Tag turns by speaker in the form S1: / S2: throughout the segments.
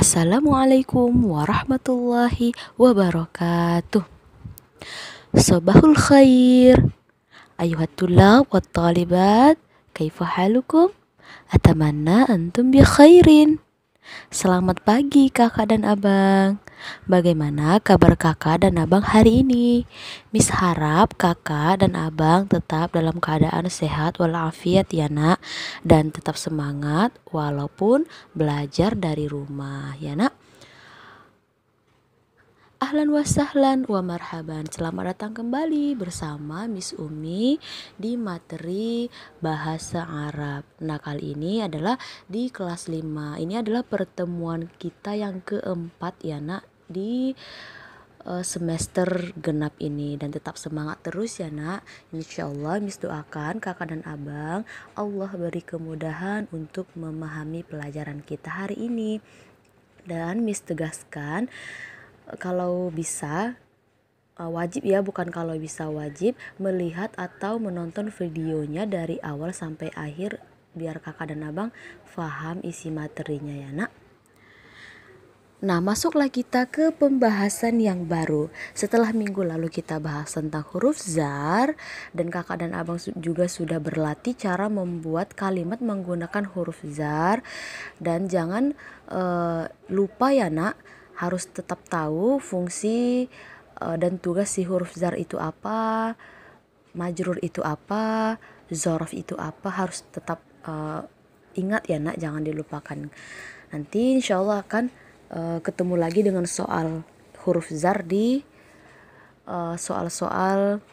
S1: Assalamualaikum warahmatullahi wabarakatuh. Sabahul khair. Ayuhat tulab wa talibat. Kaifa halukum? Atamanna antum bi khairin. Selamat pagi kakak dan abang. Bagaimana kabar kakak dan abang hari ini? Miss harap kakak dan abang tetap dalam keadaan sehat walafiat ya nak. Dan tetap semangat walaupun belajar dari rumah ya nak. Ahlan wa sahlan wa marhaban. Selamat datang kembali bersama Miss Umi di materi bahasa Arab. Nah, kali ini adalah di kelas 5. Ini adalah pertemuan kita yang keempat ya nak di semester genap ini, dan tetap semangat terus ya nak. Insyaallah Miss doakan kakak dan abang Allah beri kemudahan untuk memahami pelajaran kita hari ini. Dan Miss tegaskan kalau bisa wajib ya, bukan kalau bisa, wajib melihat atau menonton videonya dari awal sampai akhir biar kakak dan abang paham isi materinya ya nak. Nah, masuklah kita ke pembahasan yang baru. Setelah minggu lalu kita bahas tentang huruf zar, dan kakak dan abang juga sudah berlatih cara membuat kalimat menggunakan huruf zar. Dan jangan lupa ya nak, harus tetap tahu fungsi dan tugas si huruf zar itu apa, majrur itu apa, zorof itu apa, harus tetap ingat ya nak, jangan dilupakan. Nanti insyaallah akan ketemu lagi dengan soal huruf zar di soal-soal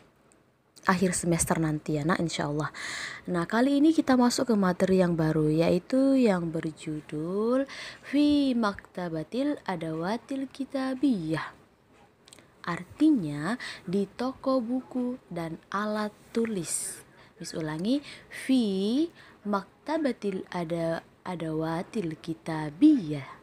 S1: akhir semester nanti ya nak, insyaallah. Nah, kali ini kita masuk ke materi yang baru, yaitu yang berjudul Fi Maktabatil Adawatil Kitabiyah. Artinya di toko buku dan alat tulis. Miss ulangi, Fi Maktabatil Adawatil Kitabiyah,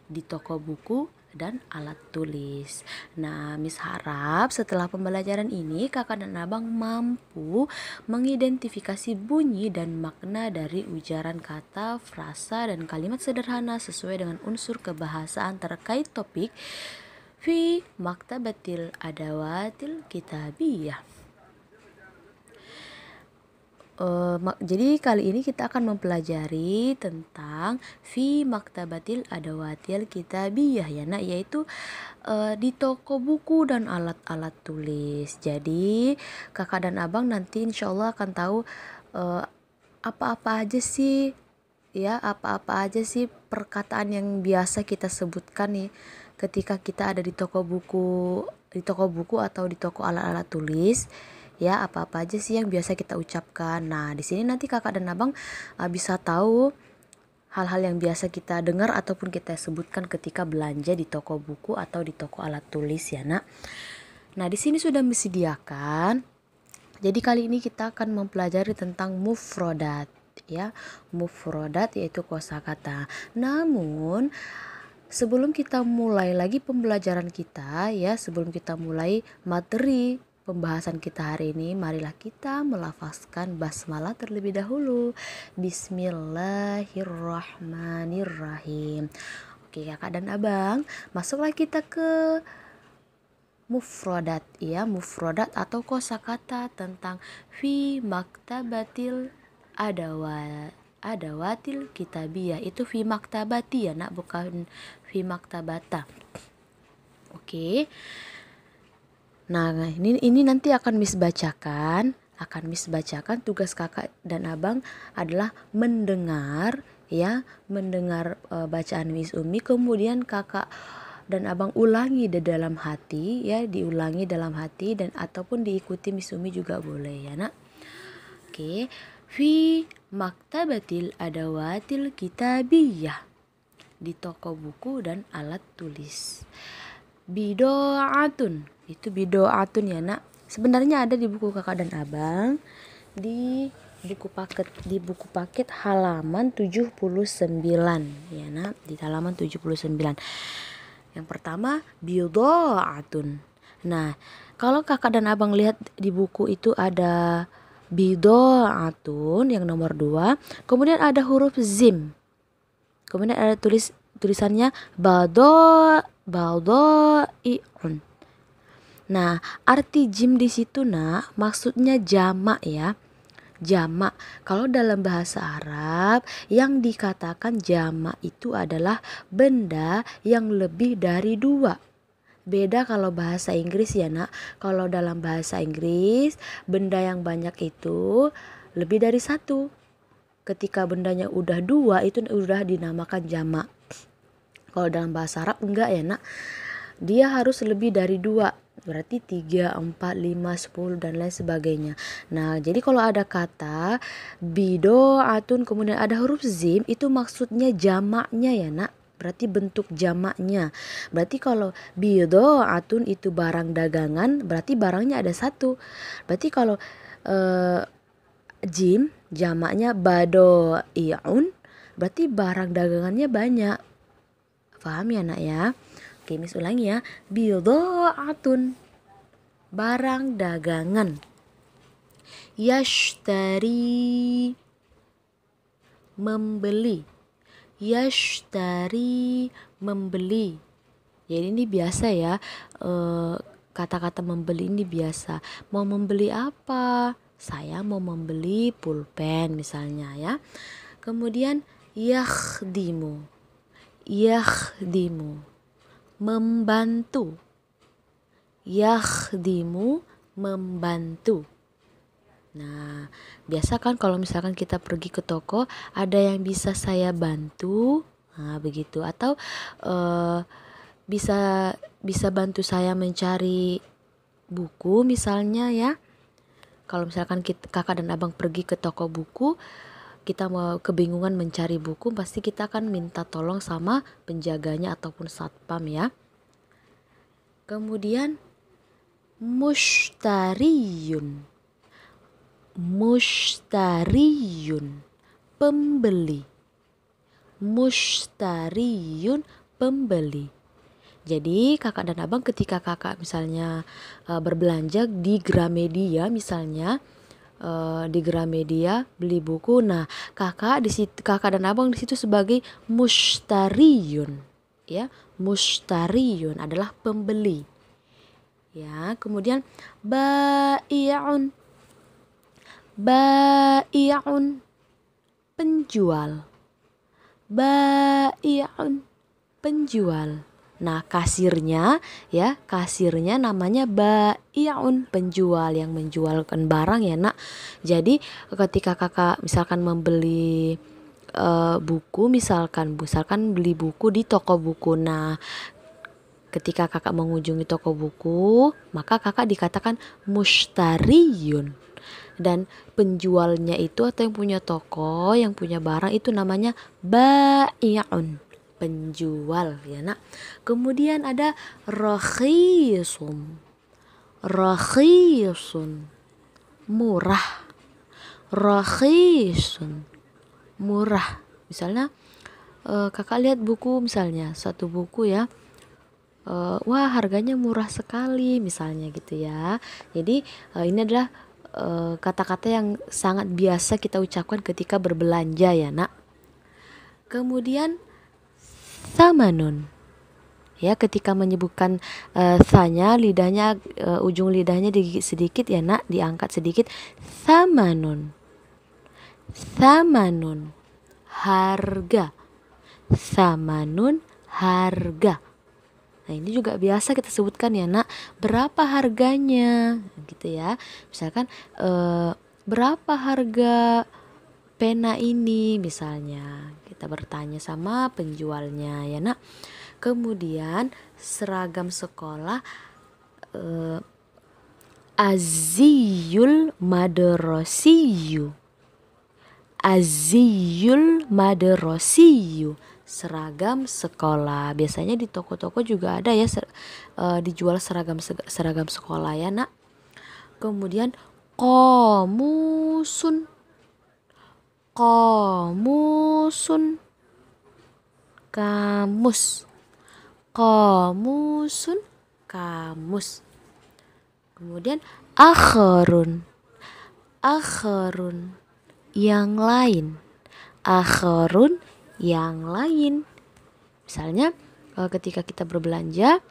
S1: di toko buku dan alat tulis. Nah, Miss harap setelah pembelajaran ini kakak dan abang mampu mengidentifikasi bunyi dan makna dari ujaran kata, frasa, dan kalimat sederhana sesuai dengan unsur kebahasaan terkait topik Fi Maktabatil Adawatil Kitabiyah. Jadi kali ini kita akan mempelajari tentang Fi Maktabatil Adawatil Kitabiyah ya nak, yaitu di toko buku dan alat-alat tulis. Jadi kakak dan abang nanti insyaallah akan tahu apa-apa aja sih perkataan yang biasa kita sebutkan nih ketika kita ada di toko buku atau di toko alat-alat tulis. Ya, apa-apa aja sih yang biasa kita ucapkan. Nah, di sini nanti kakak dan abang bisa tahu hal-hal yang biasa kita dengar ataupun kita sebutkan ketika belanja di toko buku atau di toko alat tulis ya nak. Nah, di sini sudah disediakan. Jadi kali ini kita akan mempelajari tentang mufrodat ya. Mufrodat yaitu kosakata. Namun sebelum kita mulai lagi pembelajaran kita ya, sebelum kita mulai materi pembahasan kita hari ini, marilah kita melafazkan basmalah terlebih dahulu. Bismillahirrahmanirrahim. Oke kakak dan abang, masuklah kita ke mufrodat ya, mufrodat atau kosakata tentang Fi Maktabatil Adawatil Kitabiyah. Itu Fi Maktabati ya nak, bukan Fi Maktabata. Oke. Nah, ini nanti akan Miss bacakan. Tugas kakak dan abang adalah mendengar ya, mendengar bacaan Miss Umi, kemudian kakak dan abang ulangi di dalam hati ya, diulangi dalam hati dan ataupun diikuti Miss Umi juga boleh ya nak. Oke. Fi Maktabatil Adawatil Kitabiyah, di toko buku dan alat tulis. Bidoatun, itu bidoatun ya nak. Sebenarnya ada di buku kakak dan abang di buku paket halaman 79 ya nak, di halaman 79. Yang pertama bidoatun. Nah, kalau kakak dan abang lihat di buku itu ada bidoatun yang nomor 2, kemudian ada huruf zim, kemudian ada tulis tulisannya badai'un. Nah, arti jim di situ nak maksudnya jamak ya. Jamak. Kalau dalam bahasa Arab yang dikatakan jamak itu adalah benda yang lebih dari dua. Beda kalau bahasa Inggris ya nak. Kalau dalam bahasa Inggris benda yang banyak itu lebih dari satu. Ketika bendanya udah dua itu udah dinamakan jamak. Kalau dalam bahasa Arab enggak ya nak. Dia harus lebih dari dua. Berarti 3, 4, 5, 10 dan lain sebagainya. Nah, jadi kalau ada kata bido'atun kemudian ada huruf zim itu maksudnya jamaknya ya nak. Berarti bentuk jamaknya. Berarti kalau bido'atun itu barang dagangan, berarti barangnya ada satu. Berarti kalau jim jamaknya bado'i'un, berarti barang dagangannya banyak. Paham ya nak ya? Oke, Miss ulangi ya. Bido'atun barang dagangan. Yashtari membeli. Yashtari membeli. Jadi ini biasa ya. Kata-kata membeli ini biasa. Mau membeli apa? Saya mau membeli pulpen misalnya ya. Kemudian yakhdimu. Yakhdimu membantu. Yakhdimu membantu. Nah, biasa kan kalau misalkan kita pergi ke toko, ada yang bisa saya bantu, nah begitu. Atau bisa bantu saya mencari buku misalnya ya. Kalau misalkan kakak dan abang pergi ke toko buku, kita mau kebingungan mencari buku, pasti kita akan minta tolong sama penjaganya ataupun satpam ya. Kemudian mushtariyun. Mushtariyun pembeli. Mushtariyun pembeli. Jadi kakak dan abang ketika kakak misalnya berbelanja di Gramedia misalnya, di Gramedia beli buku. Nah, kakak dan abang di situ sebagai mushtariyun. Ya, mushtariyun adalah pembeli. Ya, kemudian bai'un. Bai'un penjual. Bai'un penjual. Nah, kasirnya namanya bai'un, penjual yang menjualkan barang ya nak. Jadi ketika kakak misalkan membeli buku, misalkan beli buku di toko buku. Nah, ketika kakak mengunjungi toko buku, maka kakak dikatakan mushtariyun. Dan penjualnya itu atau yang punya toko, yang punya barang itu namanya bai'un, penjual ya nak. Kemudian ada rakhisun. Rakhisun murah. Rakhisun murah. Misalnya kakak lihat buku misalnya, satu buku ya, wah harganya murah sekali misalnya gitu ya. Jadi ini adalah kata-kata yang sangat biasa kita ucapkan ketika berbelanja ya nak. Kemudian samanun. Ya, ketika menyebutkan sanya, lidahnya ujung lidahnya digigit sedikit ya nak, diangkat sedikit. Samanun. Samanun harga. Samanun harga. Nah, ini juga biasa kita sebutkan ya nak, berapa harganya gitu ya. Misalkan berapa harga pena ini misalnya, kita bertanya sama penjualnya ya nak. Kemudian seragam sekolah, aziyul madrasiyu. Aziyul madrasiyu, seragam sekolah. Biasanya di toko-toko juga ada ya dijual seragam sekolah ya nak. Kemudian qamusun. Qamusun kamus. Qamusun kamus. Kemudian akharun. Akharun yang lain. Akharun yang lain. Misalnya ketika kita berbelanja,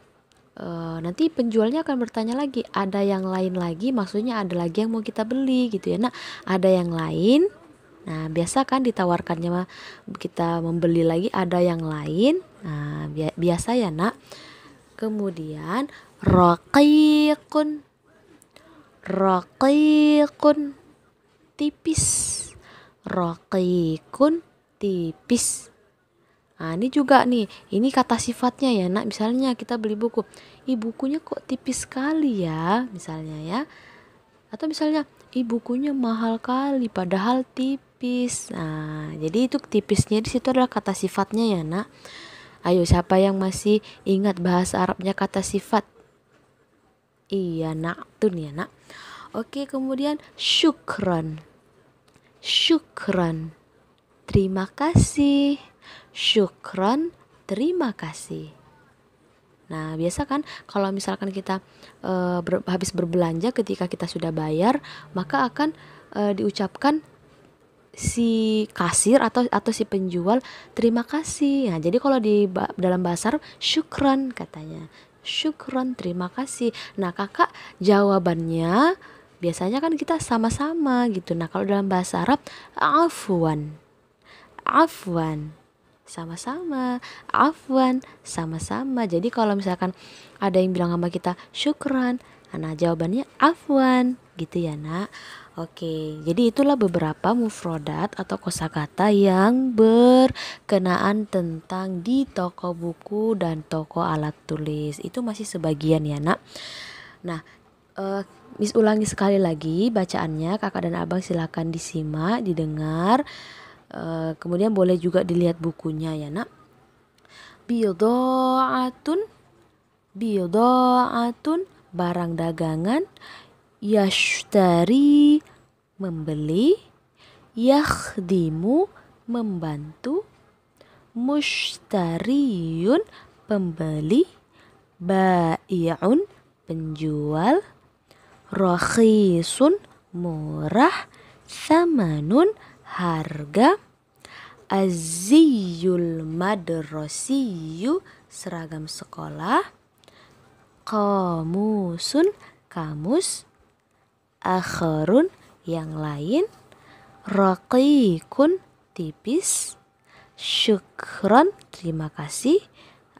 S1: nanti penjualnya akan bertanya lagi, ada yang lain lagi, maksudnya ada lagi yang mau kita beli gitu ya. Nah, ada yang lain. Nah, biasa kan ditawarkannya kita membeli lagi, ada yang lain. Nah, biasa ya, Nak. Kemudian raqiqun. Raqiqun tipis. Raqiqun tipis. Nah, ini juga nih, ini kata sifatnya ya, Nak. Misalnya kita beli buku, bukunya kok tipis sekali ya, misalnya ya. Atau misalnya, bukunya mahal kali padahal tipis. Nah, jadi itu tipisnya di situ adalah kata sifatnya ya, Nak. Ayo, siapa yang masih ingat bahasa Arabnya kata sifat? Iya, Nak, tuh ya, Nak. Oke, kemudian syukran. Syukran. Terima kasih. Syukran, terima kasih. Nah, biasa kan kalau misalkan kita habis berbelanja, ketika kita sudah bayar, maka akan diucapkan si kasir atau si penjual terima kasih. Nah, jadi kalau dalam bahasa Arab syukran katanya. Syukran, terima kasih. Nah, Kakak jawabannya biasanya kan kita sama-sama gitu. Nah, kalau dalam bahasa Arab afwan. Afwan, sama-sama. Afwan, sama-sama. Jadi kalau misalkan ada yang bilang sama kita syukran, nah jawabannya afwan gitu ya, Nak. Oke, jadi itulah beberapa mufrodat atau kosakata yang berkenaan tentang di toko buku dan toko alat tulis. Itu masih sebagian ya, Nak. Nah, Miss ulangi sekali lagi bacaannya, Kakak dan Abang silakan disimak, didengar. Kemudian boleh juga dilihat bukunya ya, Nak. Bida'atun, bida'atun, barang dagangan. Yashtari, membeli. Yakhdimu, membantu. Mushtariyun, pembeli. Bai'un, penjual. Rakhisun, murah. Thamanun, harga. Aziyul madrasiyu, seragam sekolah. Qamusun, kamus. Akharun, yang lain. Raqiqun, tipis. Syukran, terima kasih.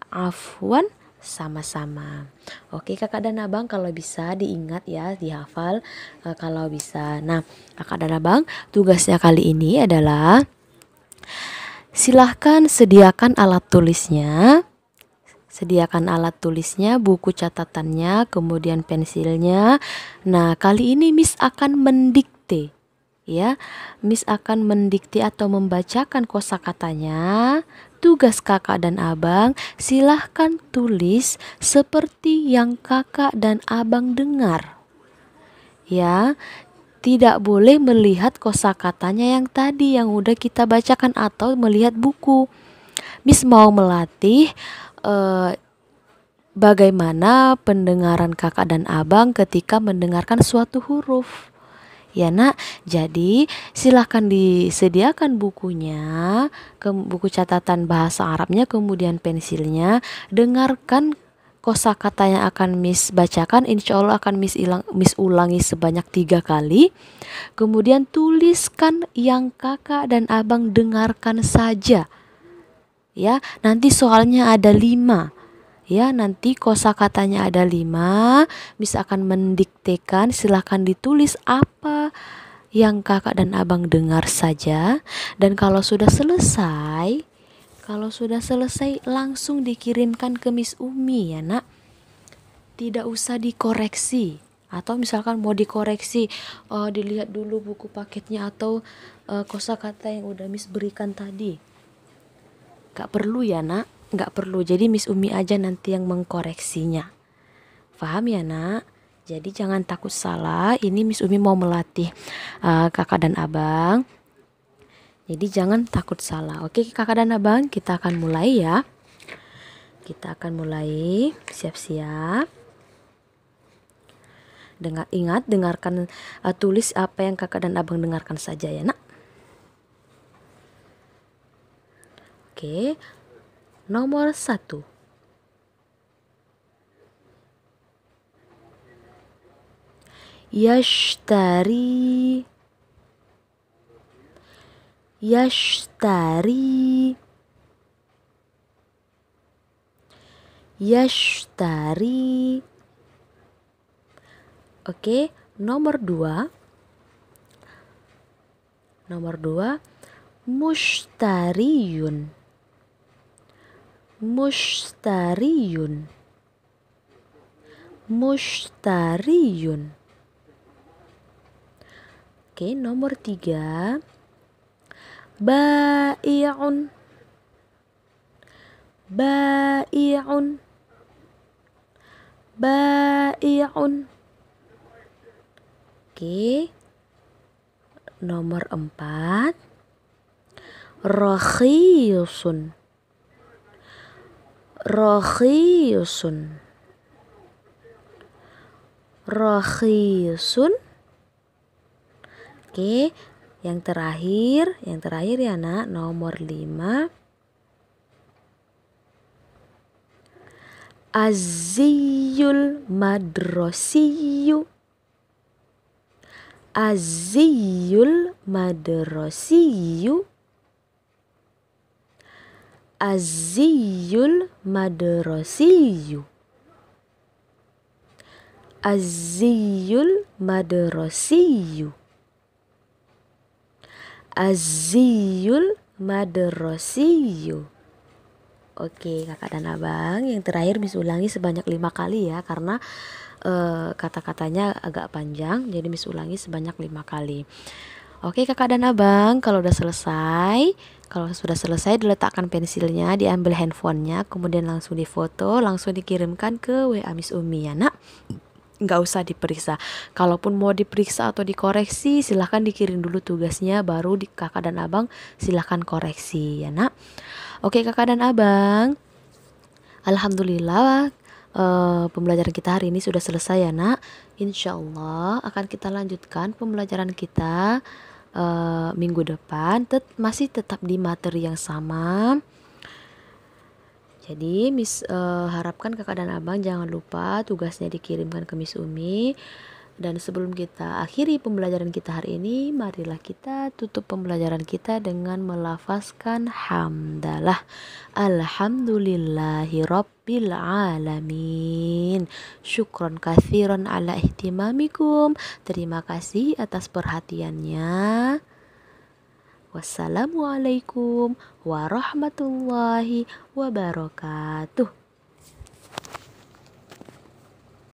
S1: Afwan, sama-sama. Oke, Kakak dan Abang, kalau bisa diingat ya, dihafal kalau bisa. Nah, Kakak dan Abang, tugasnya kali ini adalah silahkan sediakan alat tulisnya. Sediakan alat tulisnya, buku catatannya, kemudian pensilnya. Nah, kali ini Miss akan mendikte ya. Miss akan mendikte atau membacakan kosakatanya. Tugas Kakak dan Abang, silahkan tulis seperti yang Kakak dan Abang dengar. Ya, tidak boleh melihat kosakatanya yang tadi yang udah kita bacakan atau melihat buku. Miss mau melatih bagaimana pendengaran Kakak dan Abang ketika mendengarkan suatu huruf. Ya, Nak. Jadi silahkan disediakan bukunya, buku catatan bahasa Arabnya, kemudian pensilnya. Dengarkan kosakata yang akan Miss bacakan. Insya Allah akan Miss ulangi sebanyak 3 kali. Kemudian tuliskan yang Kakak dan Abang dengarkan saja. Ya, nanti soalnya ada 5. Ya, nanti kosakatanya ada 5. Miss akan mendiktekan, silahkan ditulis apa yang Kakak dan Abang dengar saja. Dan kalau sudah selesai, langsung dikirimkan ke Miss Umi ya, Nak. Tidak usah dikoreksi. Atau misalkan mau dikoreksi, dilihat dulu buku paketnya atau kosakata yang udah Miss berikan tadi. Gak perlu ya, Nak. Gak perlu, jadi Miss Umi aja nanti yang mengkoreksinya. Paham ya, Nak? Jadi jangan takut salah. Ini Miss Umi mau melatih Kakak dan Abang. Jadi jangan takut salah. Oke, Kakak dan Abang, kita akan mulai ya. Kita akan mulai. Siap-siap. Ingat, dengarkan, tulis apa yang Kakak dan Abang dengarkan saja ya, Nak. Oke. Nomor 1. Yashtari. Yashtari. Yashtari. Oke, nomor 2. Nomor 2, mushtariyun. Mushtariyun. Mushtariyun. Oke, nomor 3, bai'un. Bai'un. Bai'un. Oke, nomor 4, rakhisun. Rakhisun. Rakhisun. Oke, yang terakhir ya nak, nomor 5, az-ziyul madrasiyyu. Az-ziyul madrasiyyu. Az-ziyul madrasiyyu. Az-ziyul madrasiyyu. Az-ziyul madrasiyyu. Oke, kakak dan abang, yang terakhir Miss ulangi sebanyak 5 kali ya, karena kata-katanya agak panjang, jadi Miss ulangi sebanyak 5 kali. Oke kakak dan abang, kalau sudah selesai diletakkan pensilnya, diambil handphonenya, kemudian langsung difoto, langsung dikirimkan ke WA Miss Umi ya nak. Nggak usah diperiksa. Kalaupun mau diperiksa atau dikoreksi, silahkan dikirim dulu tugasnya, baru kakak dan abang silahkan koreksi ya nak. Oke kakak dan abang, alhamdulillah pembelajaran kita hari ini sudah selesai ya nak. Insya Allah akan kita lanjutkan pembelajaran kita minggu depan, masih tetap di materi yang sama. Jadi Miss harapkan kakak dan abang jangan lupa tugasnya dikirimkan ke Miss Umi. Dan sebelum kita akhiri pembelajaran kita hari ini, marilah kita tutup pembelajaran kita dengan melafazkan hamdalah. Alhamdulillahi rabbil alamin. Syukron katsiran ala ihtimamikum. Terima kasih atas perhatiannya. Wassalamualaikum warahmatullahi wabarakatuh.